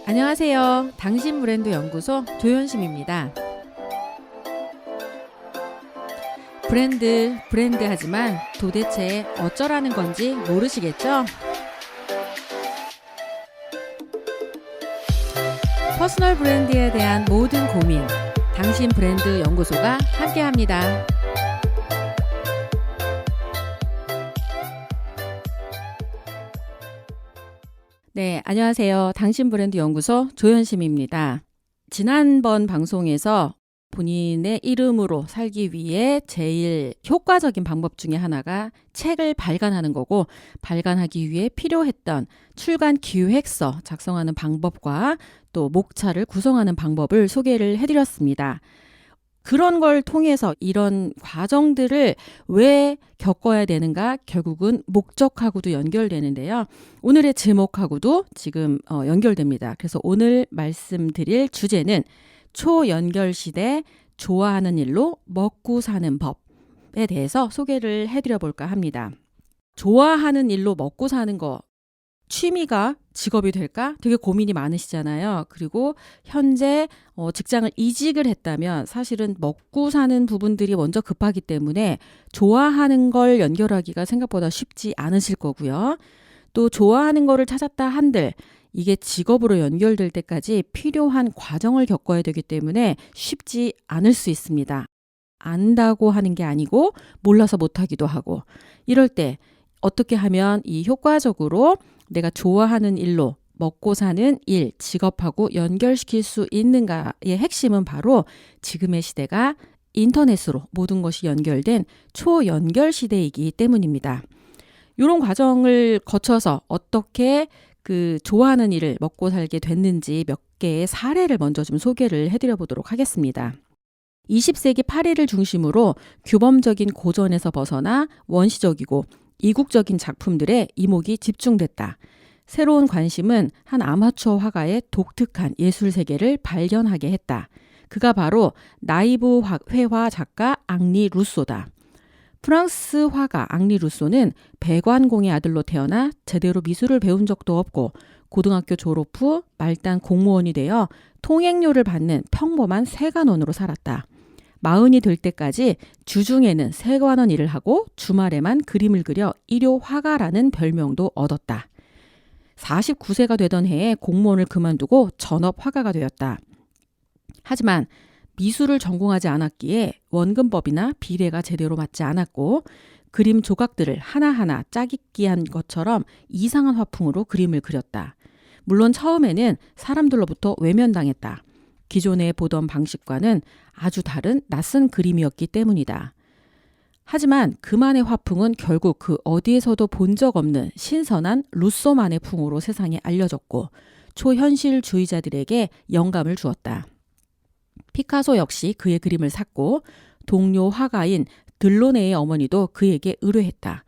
안녕하세요. 당신 브랜드 연구소 조현심입니다. 브랜드 하지만 도대체 어쩌라는 건지 모르시겠죠? 퍼스널 브랜드에 대한 모든 고민, 당신 브랜드 연구소가 함께합니다. 네, 안녕하세요. 당신 브랜드 연구소 조현심입니다. 지난번 방송에서 본인의 이름으로 살기 위해 제일 효과적인 방법 중에 하나가 책을 발간하는 거고, 발간하기 위해 필요했던 출간 기획서 작성하는 방법과 또 목차를 구성하는 방법을 소개를 해드렸습니다. 그런 걸 통해서 이런 과정들을 왜 겪어야 되는가, 결국은 목적하고도 연결되는데요. 오늘의 제목하고도 지금 연결됩니다. 그래서 오늘 말씀드릴 주제는 초연결 시대 좋아하는 일로 먹고 사는 법에 대해서 소개를 해드려 볼까 합니다. 좋아하는 일로 먹고 사는 거, 취미가 직업이 될까? 되게 고민이 많으시잖아요. 그리고 현재 직장을 이직을 했다면 사실은 먹고 사는 부분들이 먼저 급하기 때문에 좋아하는 걸 연결하기가 생각보다 쉽지 않으실 거고요. 또 좋아하는 거를 찾았다 한들 이게 직업으로 연결될 때까지 필요한 과정을 겪어야 되기 때문에 쉽지 않을 수 있습니다. 안다고 하는 게 아니고 몰라서 못하기도 하고, 이럴 때 어떻게 하면 이 효과적으로 내가 좋아하는 일로 먹고 사는 일, 직업하고 연결시킬 수 있는가의 핵심은 바로 지금의 시대가 인터넷으로 모든 것이 연결된 초연결 시대이기 때문입니다. 이런 과정을 거쳐서 어떻게 그 좋아하는 일을 먹고 살게 됐는지 몇 개의 사례를 먼저 좀 소개를 해드려 보도록 하겠습니다. 20세기 파리를 중심으로 규범적인 고전에서 벗어나 원시적이고 이국적인 작품들에 이목이 집중됐다. 새로운 관심은 한 아마추어 화가의 독특한 예술 세계를 발견하게 했다. 그가 바로 나이브 회화 작가 앙리 루소다. 프랑스 화가 앙리 루소는 배관공의 아들로 태어나 제대로 미술을 배운 적도 없고 고등학교 졸업 후 말단 공무원이 되어 통행료를 받는 평범한 세관원으로 살았다. 40이 될 때까지 주중에는 세관원 일을 하고 주말에만 그림을 그려 일요 화가라는 별명도 얻었다. 49세가 되던 해에 공무원을 그만두고 전업 화가가 되었다. 하지만 미술을 전공하지 않았기에 원근법이나 비례가 제대로 맞지 않았고 그림 조각들을 하나하나 짜깁기한 것처럼 이상한 화풍으로 그림을 그렸다. 물론 처음에는 사람들로부터 외면당했다. 기존에 보던 방식과는 아주 다른 낯선 그림이었기 때문이다. 하지만 그만의 화풍은 결국 그 어디에서도 본 적 없는 신선한 루소만의 풍으로 세상에 알려졌고 초현실주의자들에게 영감을 주었다. 피카소 역시 그의 그림을 샀고 동료 화가인 들로네의 어머니도 그에게 의뢰했다.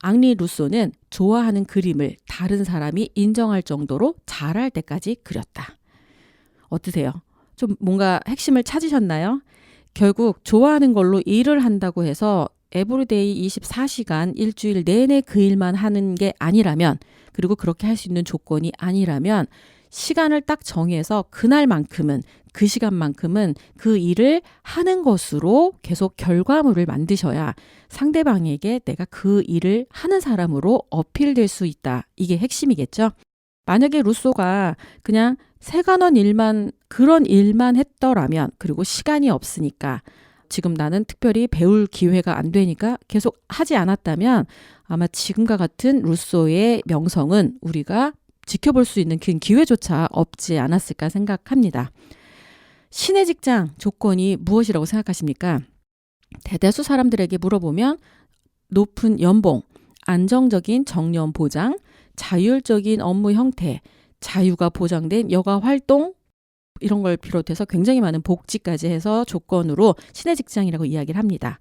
앙리 루소는 좋아하는 그림을 다른 사람이 인정할 정도로 잘할 때까지 그렸다. 어떠세요? 좀 뭔가 핵심을 찾으셨나요? 결국 좋아하는 걸로 일을 한다고 해서 에브리데이 24시간 일주일 내내 그 일만 하는 게 아니라면, 그리고 그렇게 할 수 있는 조건이 아니라면 시간을 딱 정해서 그날만큼은, 그 시간만큼은 그 일을 하는 것으로 계속 결과물을 만드셔야 상대방에게 내가 그 일을 하는 사람으로 어필될 수 있다. 이게 핵심이겠죠. 만약에 루소가 그냥 세관원 일만, 그런 일만 했더라면, 그리고 시간이 없으니까 지금 나는 특별히 배울 기회가 안 되니까 계속 하지 않았다면 아마 지금과 같은 루소의 명성은 우리가 지켜볼 수 있는 그 기회조차 없지 않았을까 생각합니다. 신의 직장 조건이 무엇이라고 생각하십니까? 대다수 사람들에게 물어보면 높은 연봉, 안정적인 정년 보장, 자율적인 업무 형태, 자유가 보장된 여가 활동, 이런 걸 비롯해서 굉장히 많은 복지까지 해서 조건으로 신의 직장이라고 이야기를 합니다.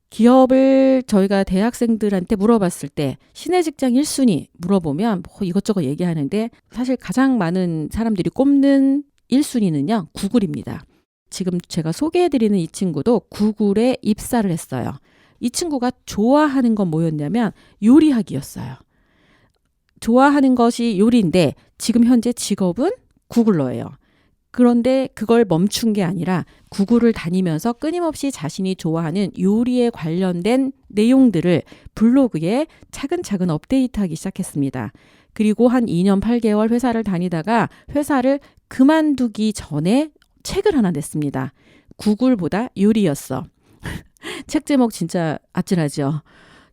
기업을 저희가 대학생들한테 물어봤을 때 신의 직장 1순위 물어보면 뭐 이것저것 얘기하는데 사실 가장 많은 사람들이 꼽는 1순위는요. 구글입니다. 지금 제가 소개해드리는 이 친구도 구글에 입사를 했어요. 이 친구가 좋아하는 건 뭐였냐면 요리하기였어요. 좋아하는 것이 요리인데 지금 현재 직업은 구글러예요. 그런데 그걸 멈춘 게 아니라 구글을 다니면서 끊임없이 자신이 좋아하는 요리에 관련된 내용들을 블로그에 차근차근 업데이트하기 시작했습니다. 그리고 한 2년 8개월 회사를 다니다가 회사를 그만두기 전에 책을 하나 냈습니다. 구글보다 요리였어. 책 제목 진짜 아찔하죠.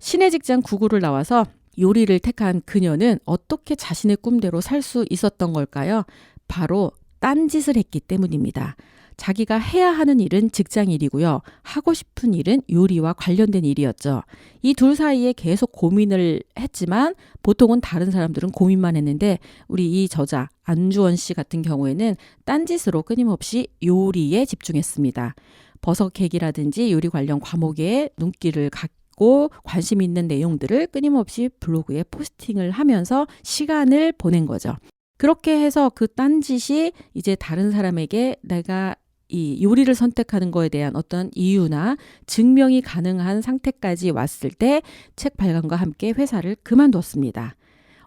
신의 직장 구글을 나와서 요리를 택한 그녀는 어떻게 자신의 꿈대로 살 수 있었던 걸까요? 바로 딴짓을 했기 때문입니다. 자기가 해야 하는 일은 직장 일이고요. 하고 싶은 일은 요리와 관련된 일이었죠. 이 둘 사이에 계속 고민을 했지만 보통은 다른 사람들은 고민만 했는데 우리 이 저자 안주원 씨 같은 경우에는 딴짓으로 끊임없이 요리에 집중했습니다. 버섯 캐기라든지 요리 관련 과목에 눈길을 갖고 관심 있는 내용들을 끊임없이 블로그에 포스팅을 하면서 시간을 보낸 거죠. 그렇게 해서 그 딴짓이 이제 다른 사람에게 내가 이 요리를 선택하는 거에 대한 어떤 이유나 증명이 가능한 상태까지 왔을 때 책 발간과 함께 회사를 그만뒀습니다.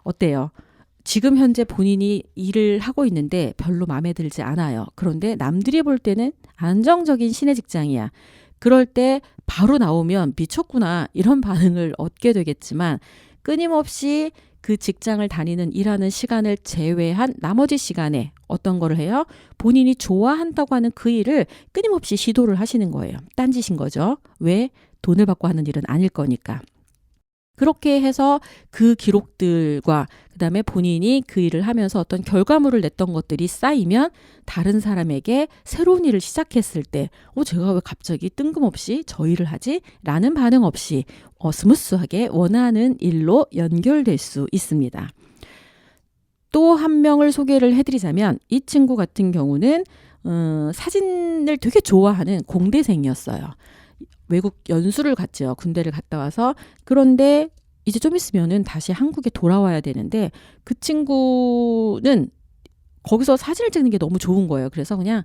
어때요? 지금 현재 본인이 일을 하고 있는데 별로 마음에 들지 않아요. 그런데 남들이 볼 때는 안정적인 신의 직장이야. 그럴 때 바로 나오면 미쳤구나 이런 반응을 얻게 되겠지만 끊임없이 그 직장을 다니는 일하는 시간을 제외한 나머지 시간에 어떤 거를 해요? 본인이 좋아한다고 하는 그 일을 끊임없이 시도를 하시는 거예요. 딴짓인 거죠. 왜? 돈을 받고 하는 일은 아닐 거니까. 그렇게 해서 그 기록들과 그다음에 본인이 그 일을 하면서 어떤 결과물을 냈던 것들이 쌓이면 다른 사람에게 새로운 일을 시작했을 때 제가 왜 갑자기 뜬금없이 저 일을 하지? 라는 반응 없이 스무스하게 원하는 일로 연결될 수 있습니다. 또 한 명을 소개를 해드리자면 이 친구 같은 경우는 사진을 되게 좋아하는 공대생이었어요. 외국 연수를 갔죠. 군대를 갔다 와서. 그런데 이제 좀 있으면은 다시 한국에 돌아와야 되는데 그 친구는 거기서 사진을 찍는 게 너무 좋은 거예요. 그래서 그냥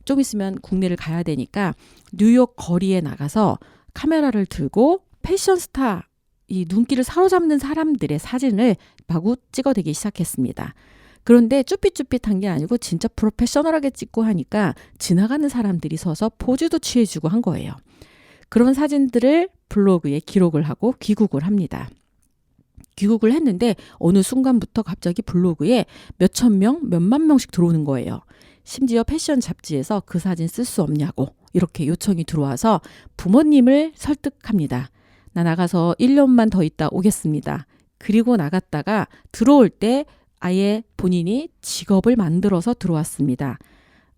좀 있으면 국내를 가야 되니까 뉴욕 거리에 나가서 카메라를 들고 패션 스타, 이 눈길을 사로잡는 사람들의 사진을 마구 찍어대기 시작했습니다. 그런데 쭈삣쭈삣한 게 아니고 진짜 프로페셔널하게 찍고 하니까 지나가는 사람들이 서서 포즈도 취해주고 한 거예요. 그런 사진들을 블로그에 기록을 하고 귀국을 합니다. 귀국을 했는데 어느 순간부터 갑자기 블로그에 몇천 명, 몇만 명씩 들어오는 거예요. 심지어 패션 잡지에서 그 사진 쓸 수 없냐고 이렇게 요청이 들어와서 부모님을 설득합니다. 나 나가서 1년만 더 있다 오겠습니다. 그리고 나갔다가 들어올 때 아예 본인이 직업을 만들어서 들어왔습니다.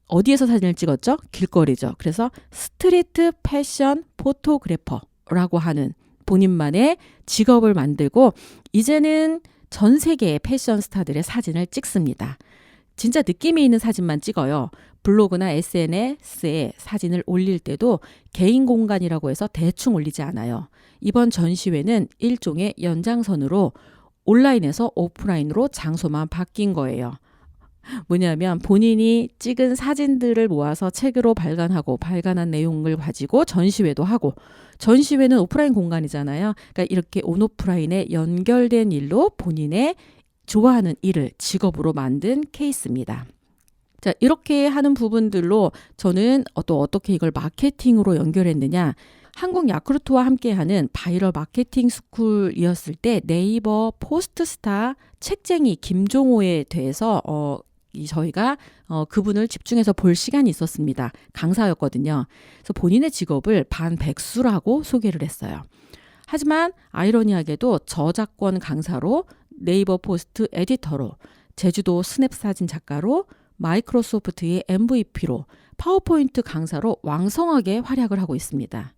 어디에서 사진을 찍었죠? 길거리죠. 그래서 스트리트 패션 포토그래퍼라고 하는 본인만의 직업을 만들고 이제는 전 세계의 패션 스타들의 사진을 찍습니다. 진짜 느낌이 있는 사진만 찍어요. 블로그나 SNS에 사진을 올릴 때도 개인 공간이라고 해서 대충 올리지 않아요. 이번 전시회는 일종의 연장선으로 온라인에서 오프라인으로 장소만 바뀐 거예요. 뭐냐면 본인이 찍은 사진들을 모아서 책으로 발간하고 발간한 내용을 가지고 전시회도 하고 전시회는 오프라인 공간이잖아요. 그러니까 이렇게 온오프라인에 연결된 일로 본인의 좋아하는 일을 직업으로 만든 케이스입니다. 자, 이렇게 하는 부분들로 저는 또 어떻게 이걸 마케팅으로 연결했느냐. 한국 야쿠르트와 함께하는 바이럴 마케팅 스쿨이었을 때 네이버 포스트스타 책쟁이 김종호에 대해서 저희가 그분을 집중해서 볼 시간이 있었습니다. 강사였거든요. 그래서 본인의 직업을 반백수라고 소개를 했어요. 하지만 아이러니하게도 저작권 강사로 네이버 포스트 에디터로 제주도 스냅 사진 작가로 마이크로소프트의 MVP로 파워포인트 강사로 왕성하게 활약을 하고 있습니다.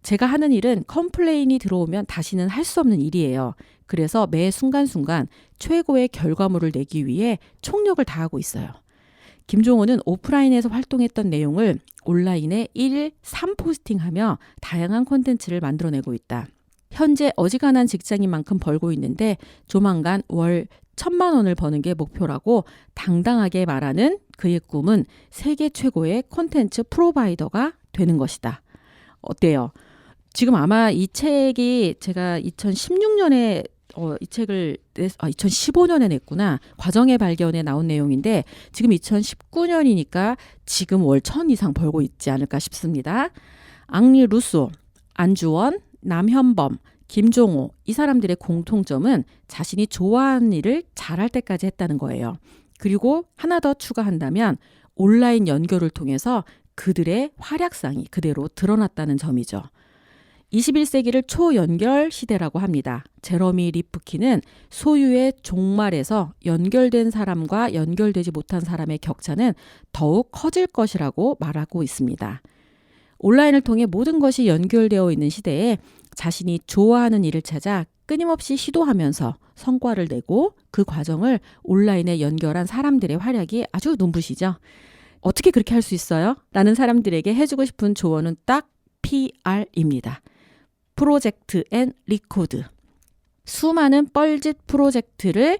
제가 하는 일은 컴플레인이 들어오면 다시는 할 수 없는 일이에요. 그래서 매 순간순간 최고의 결과물을 내기 위해 총력을 다하고 있어요. 김종호는 오프라인에서 활동했던 내용을 온라인에 1, 3포스팅하며 다양한 콘텐츠를 만들어내고 있다. 현재 어지간한 직장인 만큼 벌고 있는데 조만간 월 1,000만 원을 버는 게 목표라고 당당하게 말하는 그의 꿈은 세계 최고의 콘텐츠 프로바이더가 되는 것이다. 어때요? 지금 아마 이 책이 제가 2016년에 이 책을 2015년에 냈구나. 과정의 발견에 나온 내용인데 지금 2019년이니까 지금 월 1,000 이상 벌고 있지 않을까 싶습니다. 앙리 루소, 안주원, 남현범, 김종호 이 사람들의 공통점은 자신이 좋아하는 일을 잘할 때까지 했다는 거예요. 그리고 하나 더 추가한다면 온라인 연결을 통해서 그들의 활약상이 그대로 드러났다는 점이죠. 21세기를 초연결 시대라고 합니다. 제러미 리프키는 소유의 종말에서 연결된 사람과 연결되지 못한 사람의 격차는 더욱 커질 것이라고 말하고 있습니다. 온라인을 통해 모든 것이 연결되어 있는 시대에 자신이 좋아하는 일을 찾아 끊임없이 시도하면서 성과를 내고 그 과정을 온라인에 연결한 사람들의 활약이 아주 눈부시죠. 어떻게 그렇게 할 수 있어요? 라는 사람들에게 해주고 싶은 조언은 딱 PR입니다. 프로젝트 앤 리코드. 수많은 뻘짓 프로젝트를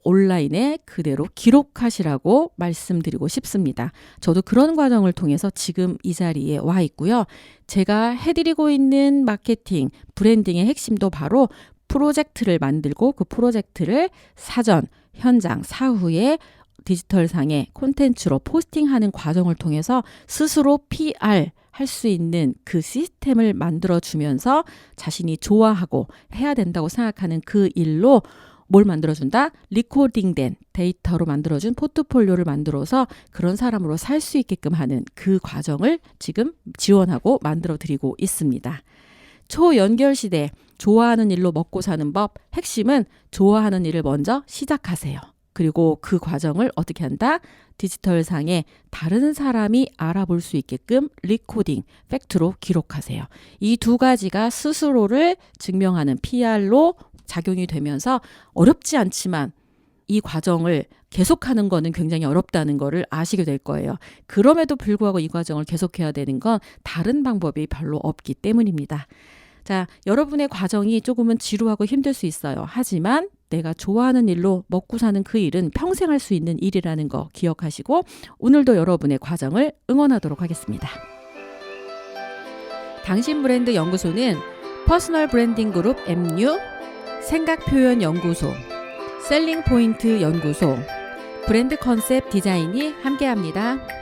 온라인에 그대로 기록하시라고 말씀드리고 싶습니다. 저도 그런 과정을 통해서 지금 이 자리에 와 있고요. 제가 해드리고 있는 마케팅, 브랜딩의 핵심도 바로 프로젝트를 만들고 그 프로젝트를 사전, 현장, 사후에 디지털상의 콘텐츠로 포스팅하는 과정을 통해서 스스로 PR 할 수 있는 그 시스템을 만들어주면서 자신이 좋아하고 해야 된다고 생각하는 그 일로 뭘 만들어준다? 리코딩된 데이터로 만들어준 포트폴리오를 만들어서 그런 사람으로 살 수 있게끔 하는 그 과정을 지금 지원하고 만들어드리고 있습니다. 초연결 시대, 좋아하는 일로 먹고 사는 법, 핵심은 좋아하는 일을 먼저 시작하세요. 그리고 그 과정을 어떻게 한다? 디지털상에 다른 사람이 알아볼 수 있게끔 리코딩, 팩트로 기록하세요. 이 두 가지가 스스로를 증명하는 PR로 작용이 되면서 어렵지 않지만 이 과정을 계속하는 거는 굉장히 어렵다는 거를 아시게 될 거예요. 그럼에도 불구하고 이 과정을 계속해야 되는 건 다른 방법이 별로 없기 때문입니다. 자, 여러분의 과정이 조금은 지루하고 힘들 수 있어요. 하지만 내가 좋아하는 일로 먹고 사는 그 일은 평생 할 수 있는 일이라는 거 기억하시고 오늘도 여러분의 과정을 응원하도록 하겠습니다. 당신 브랜드 연구소는 퍼스널 브랜딩 그룹 MU, 생각표현연구소, 셀링포인트 연구소, 브랜드 컨셉 디자인이 함께합니다.